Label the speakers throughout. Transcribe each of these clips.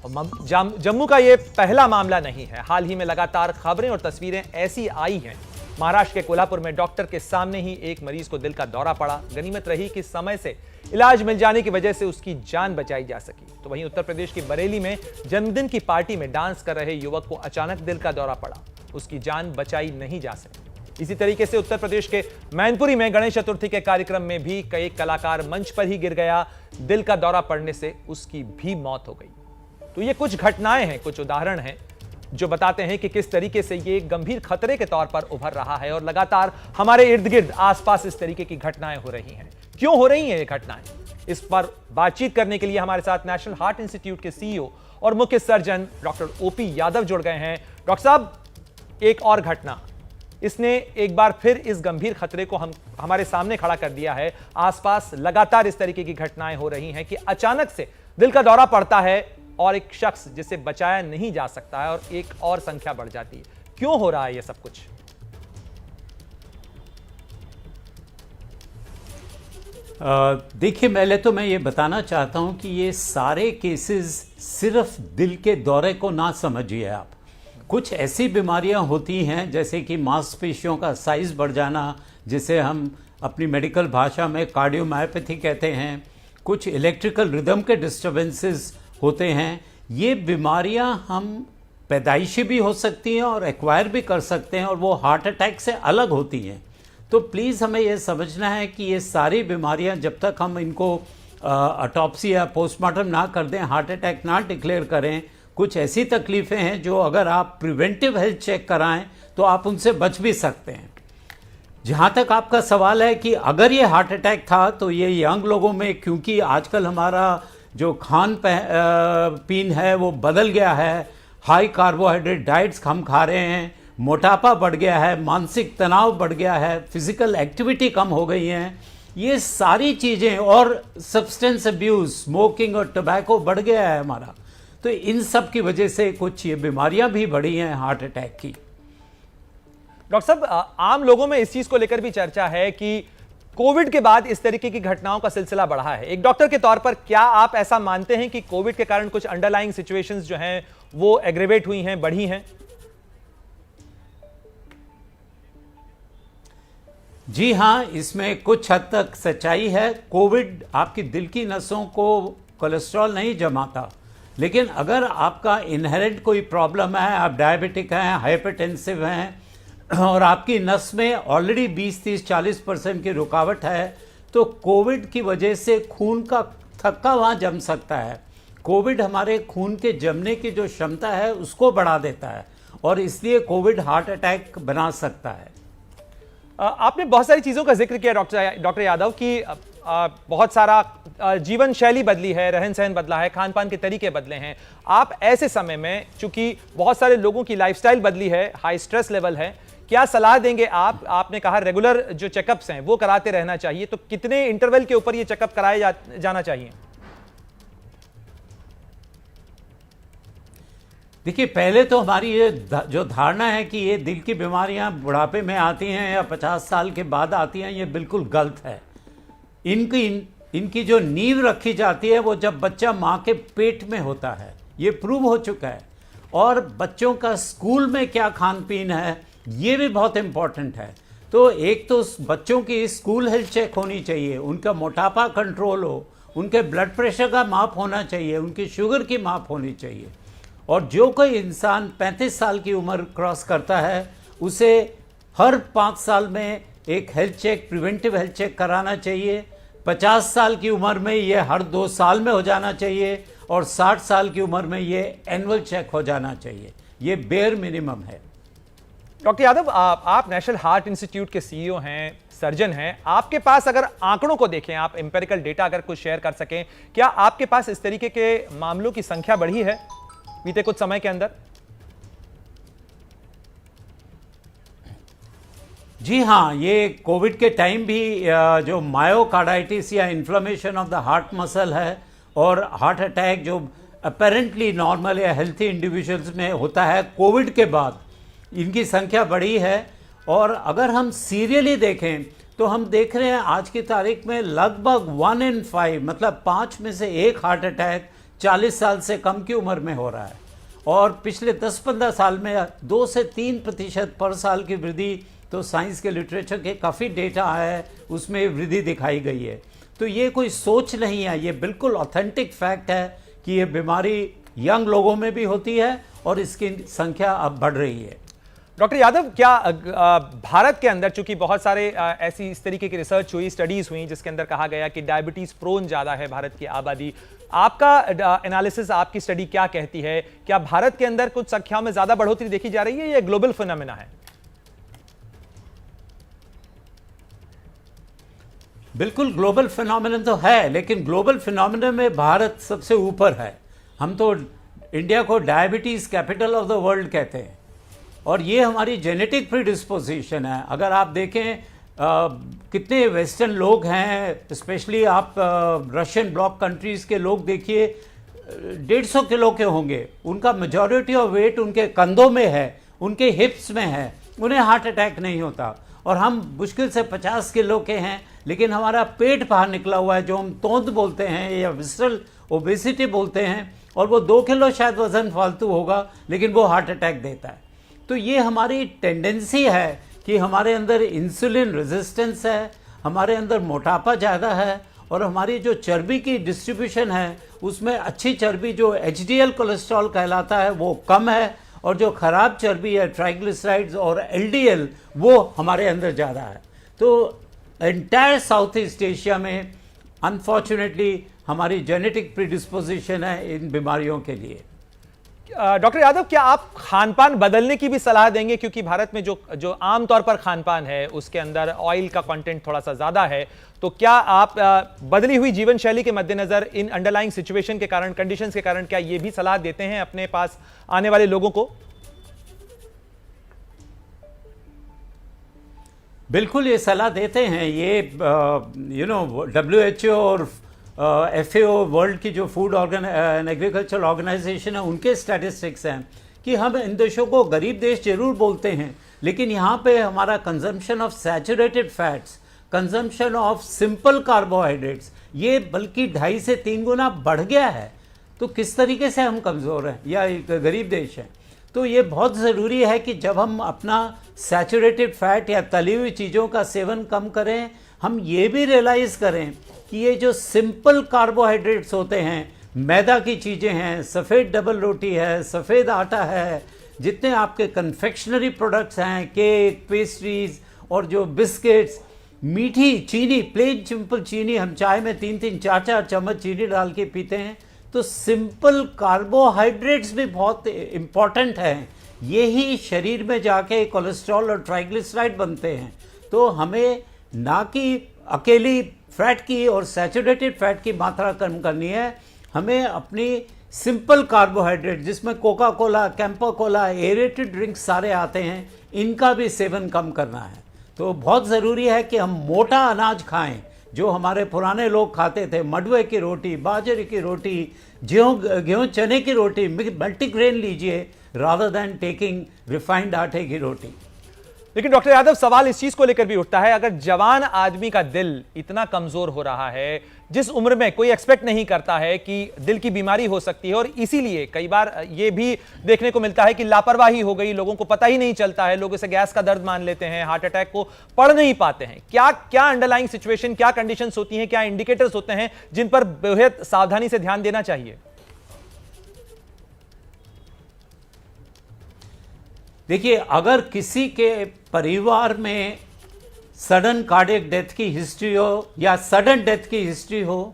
Speaker 1: जम्मू का ये पहला मामला नहीं है। हाल ही में लगातार खबरें और तस्वीरें ऐसी आई हैं। महाराष्ट्र के कोल्हापुर में डॉक्टर के सामने ही एक मरीज को दिल का दौरा पड़ा। गनीमत रही कि समय से इलाज मिल जाने की वजह से उसकी जान बचाई जा सकी। तो वहीं उत्तर प्रदेश की बरेली में जन्मदिन की पार्टी में डांस कर रहे युवक को अचानक दिल का दौरा पड़ा, उसकी जान बचाई नहीं जा सकी। इसी तरीके से उत्तर प्रदेश के मैनपुरी में गणेश चतुर्थी के कार्यक्रम में भी कई कलाकार मंच पर ही गिर गया, दिल का दौरा पड़ने से उसकी भी मौत हो गई। तो ये कुछ घटनाएं हैं, कुछ उदाहरण हैं जो बताते हैं कि किस तरीके से ये गंभीर खतरे के तौर पर उभर रहा है और लगातार हमारे इर्द गिर्द आसपास इस तरीके की घटनाएं हो रही हैं। क्यों हो रही हैं ये घटनाएं, इस पर बातचीत करने के लिए हमारे साथ नेशनल हार्ट इंस्टीट्यूट के सीईओ और मुख्य सर्जन डॉक्टर ओपी यादव जुड़ गए हैं। डॉक्टर साहब, एक और घटना, इसने एक बार फिर इस गंभीर खतरे को हमारे सामने खड़ा कर दिया है। आसपास लगातार इस तरीके की घटनाएं हो रही हैं कि अचानक से दिल का दौरा पड़ता है और एक शख्स जिसे बचाया नहीं जा सकता है और एक और संख्या बढ़ जाती है। क्यों हो रहा है ये सब कुछ?
Speaker 2: देखिए, पहले तो मैं ये बताना चाहता हूं कि ये सारे केसेस सिर्फ दिल के दौरे को ना समझिए आप। कुछ ऐसी बीमारियां होती हैं जैसे कि मांसपेशियों का साइज बढ़ जाना, जिसे हम अपनी मेडिकल भाषा में कार्डियोमायोपैथी कहते हैं। कुछ इलेक्ट्रिकल रिदम के डिस्टर्बेंसेस होते हैं। ये बीमारियां हम पैदाइशी भी हो सकती हैं और एक्वायर भी कर सकते हैं और वो हार्ट अटैक से अलग होती हैं। तो प्लीज़ हमें ये समझना है कि ये सारी बीमारियां जब तक हम इनको ऑटोप्सी या पोस्टमार्टम ना कर दें, हार्ट अटैक ना डिक्लेयर करें, कुछ ऐसी तकलीफ़ें हैं जो अगर आप प्रिवेंटिव हेल्थ चेक कराएं तो आप उनसे बच भी सकते हैं। जहाँ तक आपका सवाल है कि अगर ये हार्ट अटैक था तो ये यंग लोगों में, क्योंकि आजकल हमारा जो खान पीन है वो बदल गया है, हाई कार्बोहाइड्रेट डाइट्स हम खा रहे हैं, मोटापा बढ़ गया है, मानसिक तनाव बढ़ गया है, फिजिकल एक्टिविटी कम हो गई है, ये सारी चीज़ें, और सब्सटेंस अब्यूज़, स्मोकिंग और टबैको बढ़ गया है हमारा। तो इन सब की वजह से कुछ ये बीमारियां भी बढ़ी हैं हार्ट अटैक की।
Speaker 1: डॉक्टर साहब, आम लोगों में इस चीज को लेकर भी चर्चा है कि कोविड के बाद इस तरीके की घटनाओं का सिलसिला बढ़ा है। एक डॉक्टर के तौर पर क्या आप ऐसा मानते हैं कि कोविड के कारण कुछ अंडरलाइंग सिचुएशंस जो हैं वो एग्रेवेट हुई हैं, बढ़ी हैं?
Speaker 2: जी हाँ, इसमें कुछ हद तक सच्चाई है। कोविड आपकी दिल की नसों को कोलेस्ट्रॉल नहीं जमाता, लेकिन अगर आपका इनहेरेंट कोई प्रॉब्लम है, आप डायबिटिक हैं, हाइपरटेंसिव हैं और आपकी नस में ऑलरेडी 20-30-40% की रुकावट है, तो कोविड की वजह से खून का थक्का वहाँ जम सकता है। कोविड हमारे खून के जमने की जो क्षमता है उसको बढ़ा देता है और इसलिए कोविड हार्ट अटैक बना सकता है।
Speaker 1: आपने बहुत सारी चीज़ों का जिक्र किया डॉक्टर यादव कि बहुत सारा जीवन शैली बदली है, रहन सहन बदला है, खान पान के तरीके बदले हैं। आप ऐसे समय में, चूंकि बहुत सारे लोगों की लाइफस्टाइल बदली है, हाई स्ट्रेस लेवल है, क्या सलाह देंगे आप? आपने कहा रेगुलर जो चेकअप्स हैं वो कराते रहना चाहिए, तो कितने इंटरवल के ऊपर ये चेकअप कराए जाना चाहिए?
Speaker 2: देखिए, पहले तो हमारी ये जो धारणा है कि ये दिल की बीमारियां बुढ़ापे में आती हैं या 50 साल के बाद आती हैं, ये बिल्कुल गलत है। इनकी जो नींव रखी जाती है वो जब बच्चा माँ के पेट में होता है, ये प्रूव हो चुका है। और बच्चों का स्कूल में क्या खान पीन है ये भी बहुत इम्पॉर्टेंट है। तो एक तो बच्चों की स्कूल हेल्थ चेक होनी चाहिए, उनका मोटापा कंट्रोल हो, उनके ब्लड प्रेशर का माप होना चाहिए, उनकी शुगर की माप होनी चाहिए। और जो कोई इंसान 35 साल की उम्र क्रॉस करता है उसे हर 5 साल में एक health check, preventive health check कराना चाहिए। 50 साल की उम्र में ये हर 2 साल में हो जाना चाहिए और 60 साल की उम्र में ये एनुअल चेक हो जाना चाहिए। ये बेयर मिनिमम है।
Speaker 1: डॉक्टर यादव, आप नेशनल हार्ट इंस्टीट्यूट के सीईओ हैं, सर्जन हैं। आपके पास अगर आंकड़ों को देखें, आप एम्पिरिकल डेटा अगर कुछ शेयर कर सकें, क्या आपके पास इस तरीके के मामलों की संख्या बढ़ी है बीते कुछ समय के अंदर?
Speaker 2: जी हाँ, ये कोविड के टाइम भी जो मायोकार्डाइटिस या inflammation of the heart muscle है और हार्ट अटैक जो अपेरेंटली नॉर्मल या हेल्थी इंडिविजुअल्स में होता है, कोविड के बाद इनकी संख्या बढ़ी है। और अगर हम सीरियली देखें तो हम देख रहे हैं आज की तारीख में लगभग 1 in 5, मतलब 5 में से 1 हार्ट अटैक 40 साल से कम की उम्र में हो रहा है, और पिछले 10-15 साल में 2 से 3% पर साल की वृद्धि, तो साइंस के लिटरेचर के काफ़ी डेटा है उसमें वृद्धि दिखाई गई है। तो ये कोई सोच नहीं है, ये बिल्कुल ऑथेंटिक फैक्ट है कि ये बीमारी यंग लोगों में भी होती है और इसकी संख्या अब बढ़ रही है।
Speaker 1: डॉक्टर यादव, क्या भारत के अंदर चूंकि बहुत सारे ऐसी इस तरीके की रिसर्च हुई, स्टडीज हुई जिसके अंदर कहा गया कि डायबिटीज प्रोन ज्यादा है भारत की आबादी, आपका एनालिसिस, आपकी स्टडी क्या कहती है? क्या भारत के अंदर कुछ संख्याओं में ज्यादा बढ़ोतरी देखी जा रही है या ग्लोबल फिनोमेना है?
Speaker 2: बिल्कुल ग्लोबल फिनोमेनन तो है, लेकिन ग्लोबल फिनोमेनन में भारत सबसे ऊपर है। हम तो इंडिया को diabetes capital of the world कहते हैं, और ये हमारी जेनेटिक प्रीडिस्पोजिशन है। अगर आप देखें कितने वेस्टर्न लोग हैं, स्पेशली आप रशियन ब्लॉक कंट्रीज़ के लोग देखिए, 150 किलो के होंगे, उनका मेजॉरिटी ऑफ वेट उनके कंधों में है, उनके हिप्स में है, उन्हें हार्ट अटैक नहीं होता। और हम मुश्किल से 50 किलो के हैं, लेकिन हमारा पेट बाहर निकला हुआ है, जो हम तोंद बोलते हैं या विसरल ओबेसिटी बोलते हैं, और वो 2 किलो शायद वजन फालतू होगा, लेकिन वो हार्ट अटैक देता है। तो ये हमारी टेंडेंसी है कि हमारे अंदर इंसुलिन रेजिस्टेंस है, हमारे अंदर मोटापा ज़्यादा है, और हमारी जो चर्बी की डिस्ट्रीब्यूशन है उसमें अच्छी चर्बी जो एचडीएल कोलेस्ट्रॉल कहलाता है वो कम है, और जो ख़राब चर्बी है ट्राइग्लिसराइड्स और एलडीएल वो हमारे अंदर ज़्यादा है। तो एंटायर साउथ ईस्ट एशिया में अनफॉर्चुनेटली हमारी जेनेटिक प्रीडिस्पोजिशन है इन बीमारियों के लिए।
Speaker 1: डॉक्टर यादव, क्या आप खानपान बदलने की भी सलाह देंगे? क्योंकि भारत में जो आमतौर पर खानपान है उसके अंदर ऑयल का कंटेंट थोड़ा सा ज्यादा है, तो क्या आप बदली हुई जीवन शैली के मद्देनजर, इन अंडरलाइंग सिचुएशन के कारण, कंडीशंस के कारण, क्या ये भी सलाह देते हैं अपने पास आने वाले लोगों को?
Speaker 2: बिल्कुल ये सलाह देते हैं। ये WHO और FAO वर्ल्ड की जो फूड एंड एग्रीकल्चर ऑर्गेनाइजेशन है उनके स्टैटिस्टिक्स हैं कि हम इन देशों को गरीब देश जरूर बोलते हैं, लेकिन यहाँ पे हमारा consumption of saturated fats, consumption of simple carbohydrates, ये बल्कि 2.5 से 3 गुना बढ़ गया है। तो किस तरीके से हम कमज़ोर हैं या एक गरीब देश हैं? तो ये बहुत ज़रूरी है कि जब हम अपना सैचुरेटेड फैट या तली हुई चीज़ों का सेवन कम करें, हम ये भी रियलाइज़ करें कि ये जो सिंपल कार्बोहाइड्रेट्स होते हैं, मैदा की चीज़ें हैं, सफ़ेद डबल रोटी है, सफ़ेद आटा है, जितने आपके कन्फेक्शनरी प्रोडक्ट्स हैं, केक, पेस्ट्रीज़ और जो बिस्किट्स, मीठी चीनी, प्लेन सिंपल चीनी, हम चाय में 3-3, 4-4 चम्मच चीनी डाल के पीते हैं। तो सिंपल कार्बोहाइड्रेट्स भी बहुत इम्पॉर्टेंट हैं, यही शरीर में जाके कोलेस्ट्रॉल और ट्राइग्लिसराइड बनते हैं। तो हमें ना कि अकेली फैट की और सैचुरेटेड फैट की मात्रा कम करनी है, हमें अपनी सिंपल कार्बोहाइड्रेट जिसमें Coca Cola, Campa Cola, aerated drinks सारे आते हैं, इनका भी सेवन कम करना है। तो बहुत ज़रूरी है कि हम मोटा अनाज खाएं, जो हमारे पुराने लोग खाते थे, मडवे की रोटी, बाजरे की रोटी, गेहूँ चने की रोटी, मल्टीग्रेन लीजिए रादर दैन टेकिंग रिफाइंड आटे की रोटी।
Speaker 1: लेकिन डॉक्टर यादव, सवाल इस चीज को लेकर भी उठता है, अगर जवान आदमी का दिल इतना कमजोर हो रहा है, जिस उम्र में कोई एक्सपेक्ट नहीं करता है कि दिल की बीमारी हो सकती है, और इसीलिए कई बार ये भी देखने को मिलता है कि लापरवाही हो गई, लोगों को पता ही नहीं चलता है, लोग इसे गैस का दर्द मान लेते हैं, हार्ट अटैक को पढ़ नहीं पाते हैं। क्या क्या अंडरलाइंग सिचुएशन, क्या कंडीशंस होती हैं, क्या इंडिकेटर्स होते हैं जिन पर बेहद सावधानी से ध्यान देना चाहिए?
Speaker 2: देखिए, अगर किसी के परिवार में सडन कार्डियक डेथ की हिस्ट्री हो या सडन डेथ की हिस्ट्री हो,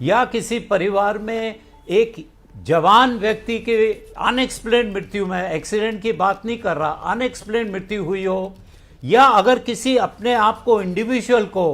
Speaker 2: या किसी परिवार में एक जवान व्यक्ति की अनएक्सप्लेन मृत्यु में, एक्सीडेंट की बात नहीं कर रहा, अनएक्सप्लेन मृत्यु हुई हो, या अगर किसी अपने आप को इंडिविजुअल को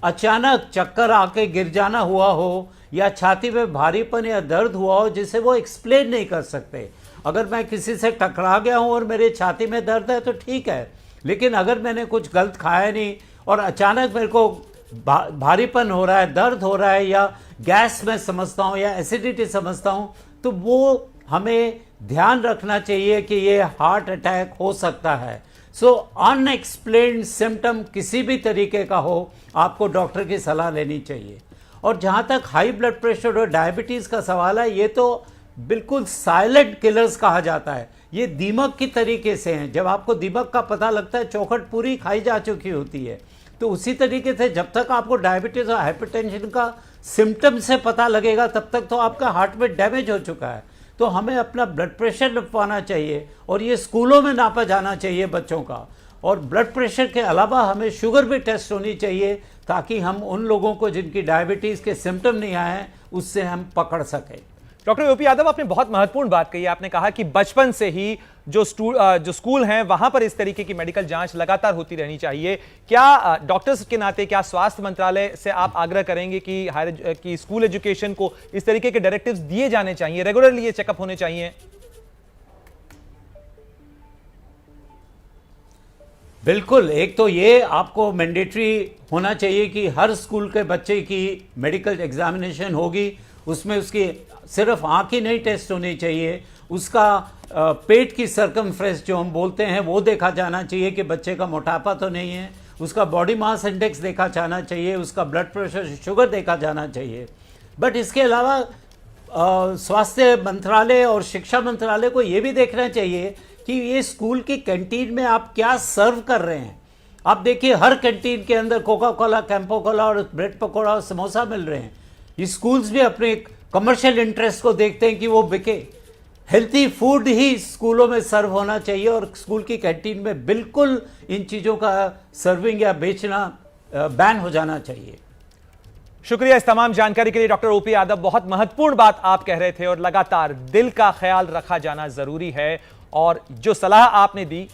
Speaker 2: अचानक चक्कर आके गिर जाना हुआ हो, या छाती में भारीपन या दर्द हुआ हो जिसे वो एक्सप्लेन नहीं कर सकते। अगर मैं किसी से टकरा गया हूँ और मेरे छाती में दर्द है तो ठीक है, लेकिन अगर मैंने कुछ गलत खाया नहीं और अचानक मेरे को भारीपन हो रहा है, दर्द हो रहा है, या गैस में समझता हूँ या एसिडिटी समझता हूँ, तो वो हमें ध्यान रखना चाहिए कि ये हार्ट अटैक हो सकता है। सो अनएक्सप्लेन्ड सिम्टम किसी भी तरीके का हो, आपको डॉक्टर की सलाह लेनी चाहिए। और जहाँ तक हाई ब्लड प्रेशर और डायबिटीज़ का सवाल है, ये तो बिल्कुल साइलेंट किलर्स कहा जाता है। ये दीमक की तरीके से हैं। जब आपको दीमक का पता लगता है, चौखट पूरी खाई जा चुकी होती है। तो उसी तरीके से जब तक आपको डायबिटीज़ और हाइपरटेंशन का सिम्टम से पता लगेगा, तब तक तो आपका हार्ट में डैमेज हो चुका है। तो हमें अपना ब्लड प्रेशर नापना चाहिए और ये स्कूलों में नापा जाना चाहिए बच्चों का। और ब्लड प्रेशर के अलावा हमें शुगर भी टेस्ट होनी चाहिए, ताकि हम उन लोगों को जिनकी डायबिटीज़ के सिम्टम नहीं आए हैं, उससे हम पकड़ सकें।
Speaker 1: डॉक्टर ओपी यादव, आपने बहुत महत्वपूर्ण बात कही। आपने कहा कि बचपन से ही जो स्कूल हैं वहां पर इस तरीके की मेडिकल जांच लगातार होती रहनी चाहिए। क्या डॉक्टर्स के नाते क्या स्वास्थ्य मंत्रालय से आप आग्रह करेंगे कि स्कूल एजुकेशन को इस तरीके के डायरेक्टिव्स दिए जाने चाहिए, रेगुलरली ये चेकअप होने चाहिए?
Speaker 2: बिल्कुल। एक तो ये आपको मैंडेटरी होना चाहिए कि हर स्कूल के बच्चे की मेडिकल एग्जामिनेशन होगी। उसमें उसकी सिर्फ आँख ही नहीं टेस्ट होनी चाहिए, उसका पेट की सर्कमफ्रेंस जो हम बोलते हैं वो देखा जाना चाहिए कि बच्चे का मोटापा तो नहीं है, उसका बॉडी मास इंडेक्स देखा जाना चाहिए, उसका ब्लड प्रेशर शुगर देखा जाना चाहिए। बट इसके अलावा स्वास्थ्य मंत्रालय और शिक्षा मंत्रालय को ये भी देखना चाहिए कि ये स्कूल की कैंटीन में आप क्या सर्व कर रहे हैं। आप देखिए, हर कैंटीन के अंदर कोका कोला, कैंपो कोला और ब्रेड पकौड़ा और समोसा मिल रहे हैं। ये स्कूल्स भी अपने कमर्शियल इंटरेस्ट को देखते हैं कि वो बिके। हेल्थी फूड ही स्कूलों में सर्व होना चाहिए और स्कूल की कैंटीन में बिल्कुल इन चीज़ों का सर्विंग या बेचना बैन हो जाना चाहिए।
Speaker 1: शुक्रिया इस तमाम जानकारी के लिए डॉक्टर ओपी यादव। बहुत महत्वपूर्ण बात आप कह रहे थे और लगातार दिल का ख्याल रखा जाना जरूरी है। और जो सलाह आपने दी,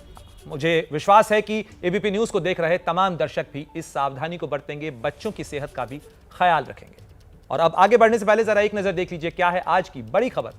Speaker 1: मुझे विश्वास है कि एबीपी न्यूज को देख रहे तमाम दर्शक भी इस सावधानी को बरतेंगे, बच्चों की सेहत का भी ख्याल रखेंगे। और अब आगे बढ़ने से पहले जरा एक नजर देख लीजिए क्या है आज की बड़ी खबर।